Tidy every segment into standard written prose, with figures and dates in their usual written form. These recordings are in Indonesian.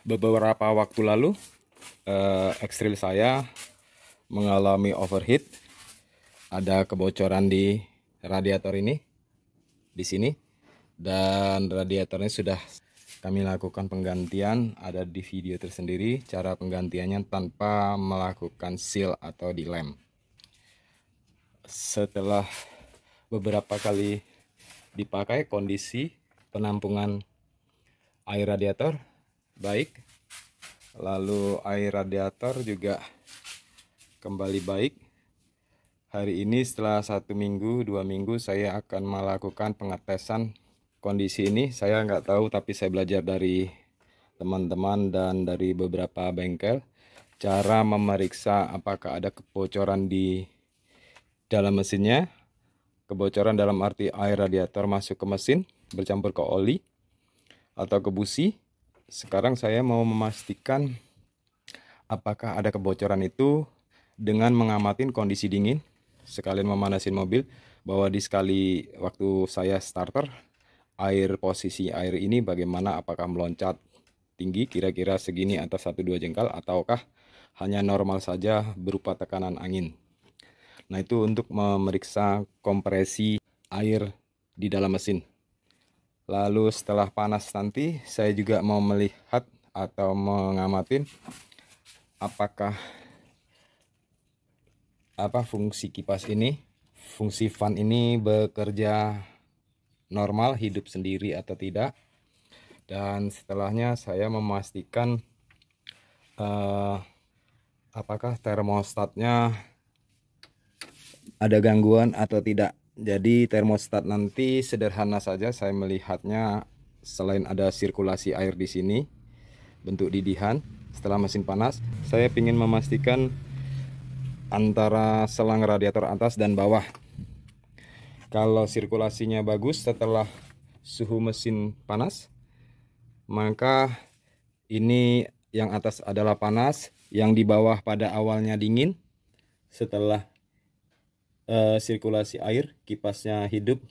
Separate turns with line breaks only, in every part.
Beberapa waktu lalu ekstril saya mengalami overheat. Ada kebocoran di radiator ini, di sini, dan radiatornya sudah kami lakukan penggantian. Ada di video tersendiri cara penggantiannya tanpa melakukan seal atau dilem. Setelah beberapa kali dipakai, kondisi penampungan air radiator baik, lalu air radiator juga kembali baik. Hari ini setelah 1 minggu 2 minggu saya akan melakukan pengetesan kondisi ini. Saya nggak tahu, tapi saya belajar dari teman-teman dan dari beberapa bengkel cara memeriksa apakah ada kebocoran di dalam mesinnya. Kebocoran dalam arti air radiator masuk ke mesin bercampur ke oli atau ke busi. Sekarang saya mau memastikan apakah ada kebocoran itu dengan mengamatin kondisi dingin sekalian memanasin mobil, bahwa di sekali waktu saya starter, posisi air ini bagaimana, apakah meloncat tinggi kira-kira segini atau 1-2 jengkal, ataukah hanya normal saja berupa tekanan angin. Nah, itu untuk memeriksa kompresi air di dalam mesin. Lalu setelah panas nanti saya juga mau melihat atau mengamatin apakah fungsi kipas ini, fungsi fan ini bekerja normal, hidup sendiri atau tidak. Dan setelahnya saya memastikan apakah termostatnya ada gangguan atau tidak. Jadi termostat nanti sederhana saja saya melihatnya, selain ada sirkulasi air di sini bentuk didihan setelah mesin panas, saya ingin memastikan antara selang radiator atas dan bawah. Kalau sirkulasinya bagus setelah suhu mesin panas, maka ini yang atas adalah panas, yang di bawah pada awalnya dingin. Setelah sirkulasi air, kipasnya hidup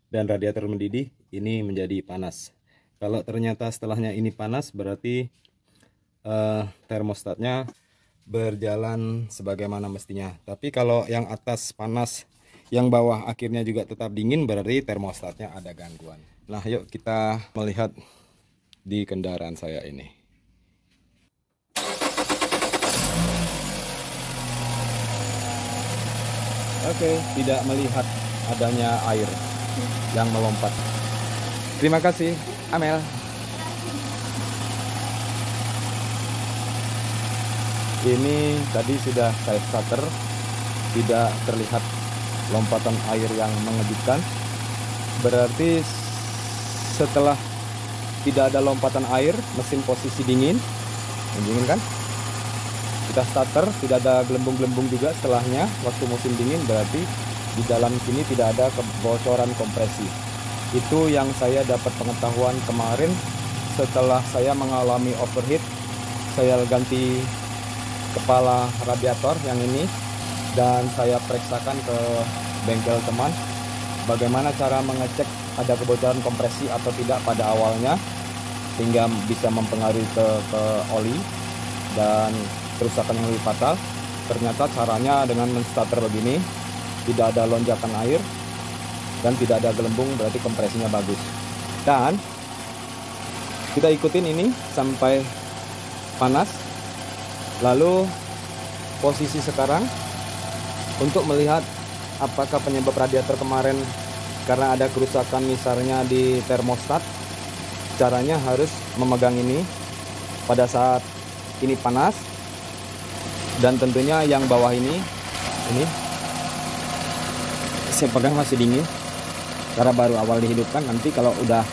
dan radiator mendidih, ini menjadi panas. Kalau ternyata setelahnya ini panas, berarti termostatnya berjalan sebagaimana mestinya. Tapi kalau yang atas panas, yang bawah akhirnya juga tetap dingin, berarti termostatnya ada gangguan. Nah, yuk kita melihat di kendaraan saya ini. Oke, tidak melihat adanya air yang melompat. Terima kasih, Amel. Ini tadi sudah saya starter, tidak terlihat lompatan air yang mengejutkan. Berarti setelah tidak ada lompatan air, mesin posisi dingin, kan? Kita starter, tidak ada gelembung-gelembung juga setelahnya waktu musim dingin, berarti di dalam sini tidak ada kebocoran kompresi. Itu yang saya dapat pengetahuan kemarin setelah saya mengalami overheat. Saya ganti kepala radiator yang ini dan saya periksakan ke bengkel teman bagaimana cara mengecek ada kebocoran kompresi atau tidak pada awalnya, sehingga bisa mempengaruhi ke oli dan kerusakan yang lebih fatal. Ternyata caranya dengan menstarter begini, tidak ada lonjakan air dan tidak ada gelembung, berarti kompresinya bagus. Dan kita ikutin ini sampai panas. Lalu posisi sekarang untuk melihat apakah penyebab radiator kemarin karena ada kerusakan misalnya di termostat. Caranya harus memegang ini pada saat ini panas, dan tentunya yang bawah ini saya pegang masih dingin karena baru awal dihidupkan. Nanti kalau udah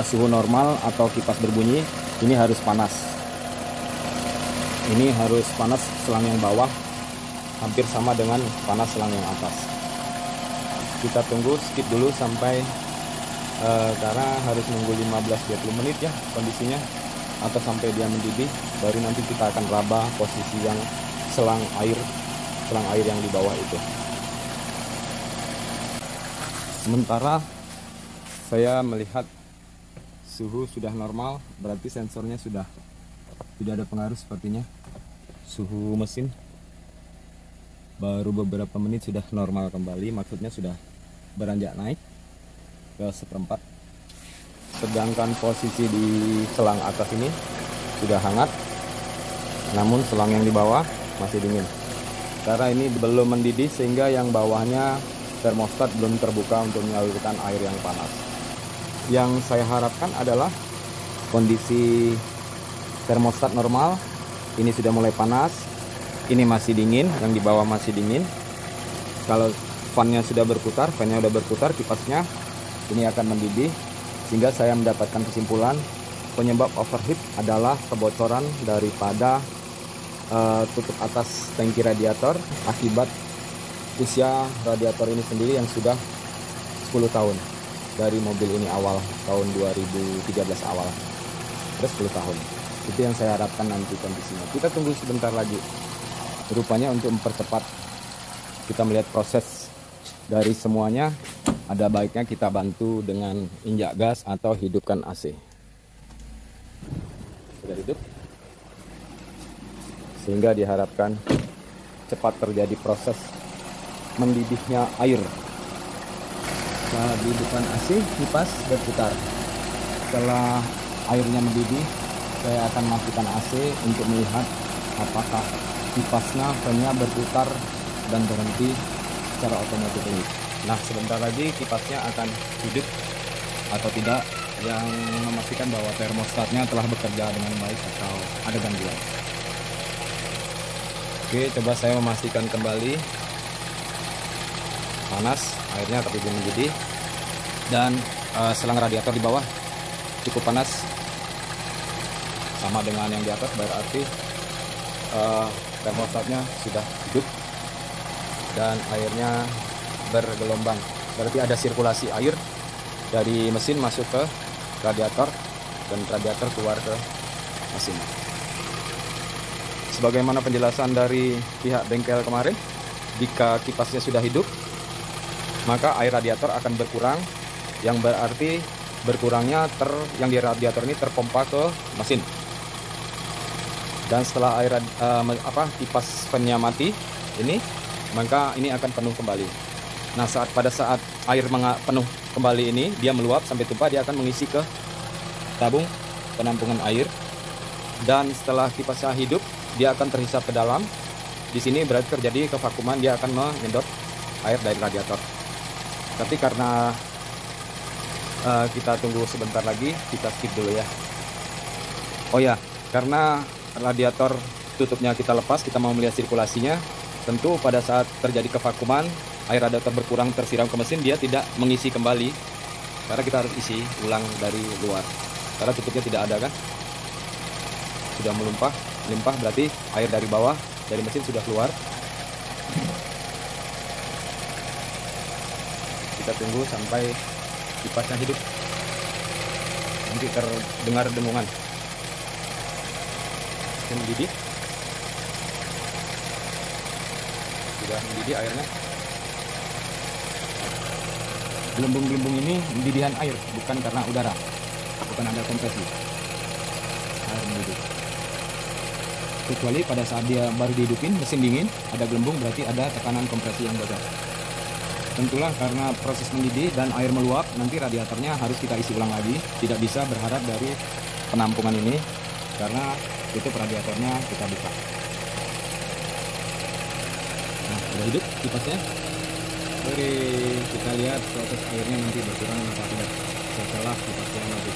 suhu normal atau kipas berbunyi, ini harus panas. Ini harus panas selang yang bawah, hampir sama dengan panas selang yang atas. Kita tunggu, skip dulu sampai karena harus nunggu 15-20 menit ya kondisinya, atau sampai dia mendidih, baru nanti kita akan raba posisi yang selang air yang di bawah itu. Sementara saya melihat suhu sudah normal, berarti sensornya sudah tidak ada pengaruh sepertinya. Suhu mesin baru beberapa menit sudah normal kembali, maksudnya sudah beranjak naik ke 1/4. Sedangkan posisi di selang atas ini sudah hangat, namun selang yang di bawah masih dingin. Karena ini belum mendidih sehingga yang bawahnya termostat belum terbuka untuk menyalurkan air yang panas. Yang saya harapkan adalah kondisi termostat normal, ini sudah mulai panas, ini masih dingin, yang di bawah masih dingin. Kalau fannya sudah berputar, kipasnya ini akan mendidih, sehingga saya mendapatkan kesimpulan penyebab overheat adalah kebocoran daripada tutup atas tangki radiator akibat usia radiator ini sendiri yang sudah 10 tahun dari mobil ini awal tahun 2013 awal, terus 10 tahun. Itu yang saya harapkan nanti kondisinya. Kita tunggu sebentar lagi. Rupanya untuk mempercepat kita melihat proses dari semuanya, ada baiknya kita bantu dengan injak gas atau hidupkan AC. Sudah hidup, sehingga diharapkan cepat terjadi proses mendidihnya air. Setelah dihidupkan AC, kipas berputar. Setelah airnya mendidih, saya akan matikan AC untuk melihat apakah kipasnya fannya berputar dan berhenti secara otomatis. Nah, sebentar lagi kipasnya akan hidup atau tidak, yang memastikan bahwa termostatnya telah bekerja dengan baik atau ada gangguan. Oke, coba saya memastikan kembali. Panas, airnya tapi belum mendidih, dan selang radiator di bawah cukup panas, sama dengan yang di atas, berarti termostatnya sudah hidup dan airnya bergelombang. Berarti ada sirkulasi air dari mesin masuk ke radiator dan radiator keluar ke mesin. Sebagaimana penjelasan dari pihak bengkel kemarin, jika kipasnya sudah hidup, maka air radiator akan berkurang, yang berarti berkurangnya yang di radiator ini terpompa ke mesin. Dan setelah air kipas fannya mati ini, maka ini akan penuh kembali. Nah, pada saat air penuh kembali ini, dia meluap sampai tumpah, dia akan mengisi ke tabung penampungan air. Dan setelah kipasnya hidup, dia akan terhisap ke dalam. Di sini berarti terjadi kevakuman, dia akan menyedot air dari radiator. Tapi karena kita tunggu sebentar lagi, kita skip dulu ya. Oh ya, karena radiator tutupnya kita lepas, kita mau melihat sirkulasinya. Tentu pada saat terjadi kevakuman, air radiator berkurang tersiram ke mesin, dia tidak mengisi kembali, karena kita harus isi ulang dari luar, karena tutupnya tidak ada kan, sudah melimpah, berarti air dari bawah dari mesin sudah keluar. Kita tunggu sampai kipasnya hidup, nanti terdengar dengungan. Mendidih, sudah mendidih airnya. Gelembung-gelembung ini mendidihan air, bukan karena udara, bukan ada kompresi. Air mendidih. Kecuali pada saat dia baru dihidupin, mesin dingin, ada gelembung, berarti ada tekanan kompresi yang bocor. Tentulah karena proses mendidih dan air meluap, nanti radiatornya harus kita isi ulang lagi. Tidak bisa berharap dari penampungan ini, karena tutup radiatornya kita buka. Nah, sudah hidup kipasnya. Oke, kita lihat proses airnya nanti berkurang apa tidak setelah kipasnya mati.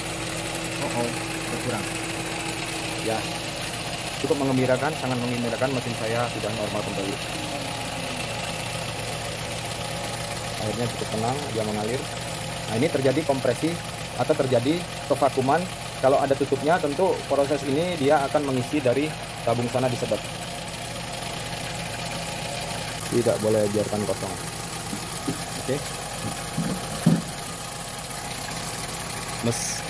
Berkurang. Ya, cukup mengembirakan, sangat mengembirakan, mesin saya sudah normal kembali. Airnya cukup tenang, dia mengalir. Nah, ini terjadi kompresi atau terjadi kevakuman. Kalau ada tutupnya, tentu proses ini dia akan mengisi dari tabung sana disedot. Tidak boleh biarkan kosong. Oke.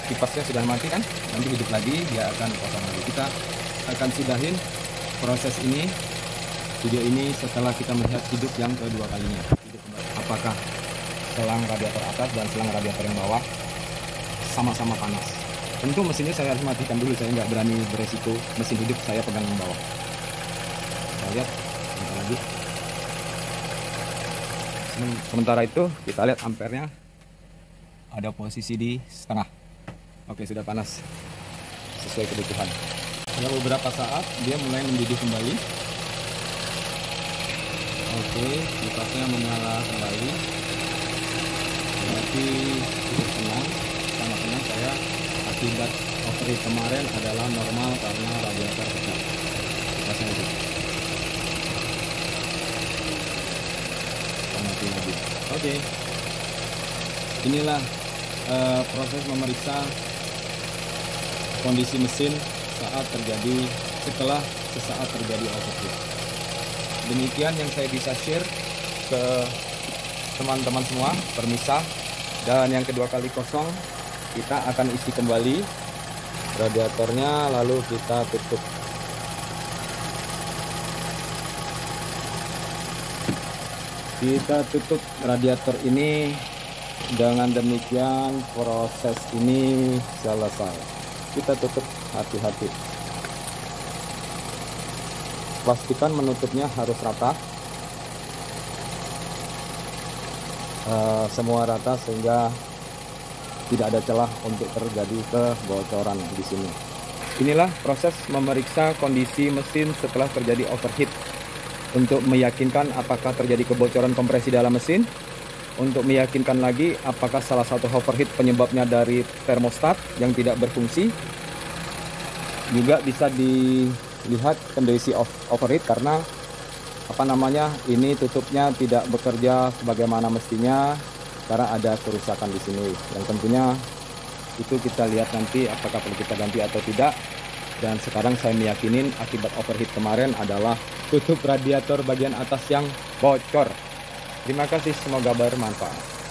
Kipasnya sudah mati kan? Nanti hidup lagi, dia akan kosong lagi. Kita akan sudahin proses ini, video ini, setelah kita melihat hidup yang kedua kalinya. Apakah selang radiator atas dan selang radiator yang bawah sama-sama panas. Tentu mesinnya saya harus matikan dulu, saya nggak berani beresiko mesin hidup saya pegang bawah. Kita lihat sebentar lagi. Sementara itu kita lihat ampernya ada posisi di setengah. Oke, sudah panas sesuai kebutuhan. Ada beberapa saat dia mulai mendidih kembali. Oke, kipasnya menyala kembali. Berarti cukup tenang, sama tenang saya. Akibat overheat kemarin adalah normal karena radiator pecah. Kipasnya itu. Mati lagi. Oke. Inilah proses memeriksa kondisi mesin setelah sesaat terjadi overheat. Demikian yang saya bisa share ke teman-teman semua, permisah. Dan yang kedua kali kosong kita akan isi kembali radiatornya, lalu kita tutup. Kita tutup radiator ini. Dengan demikian proses ini selesai. Kita tutup hati-hati. Pastikan menutupnya harus rata. Semua rata sehingga tidak ada celah untuk terjadi kebocoran di sini. Inilah proses memeriksa kondisi mesin setelah terjadi overheat. Untuk meyakinkan apakah terjadi kebocoran kompresi dalam mesin. Untuk meyakinkan lagi apakah salah satu overheat penyebabnya dari termostat yang tidak berfungsi. Juga bisa dilihat kondisi overheat karena ini tutupnya tidak bekerja sebagaimana mestinya karena ada kerusakan di sini. Yang tentunya itu kita lihat nanti apakah perlu kita ganti atau tidak. Dan sekarang saya meyakinin akibat overheat kemarin adalah tutup radiator bagian atas yang bocor. Terima kasih, semoga bermanfaat.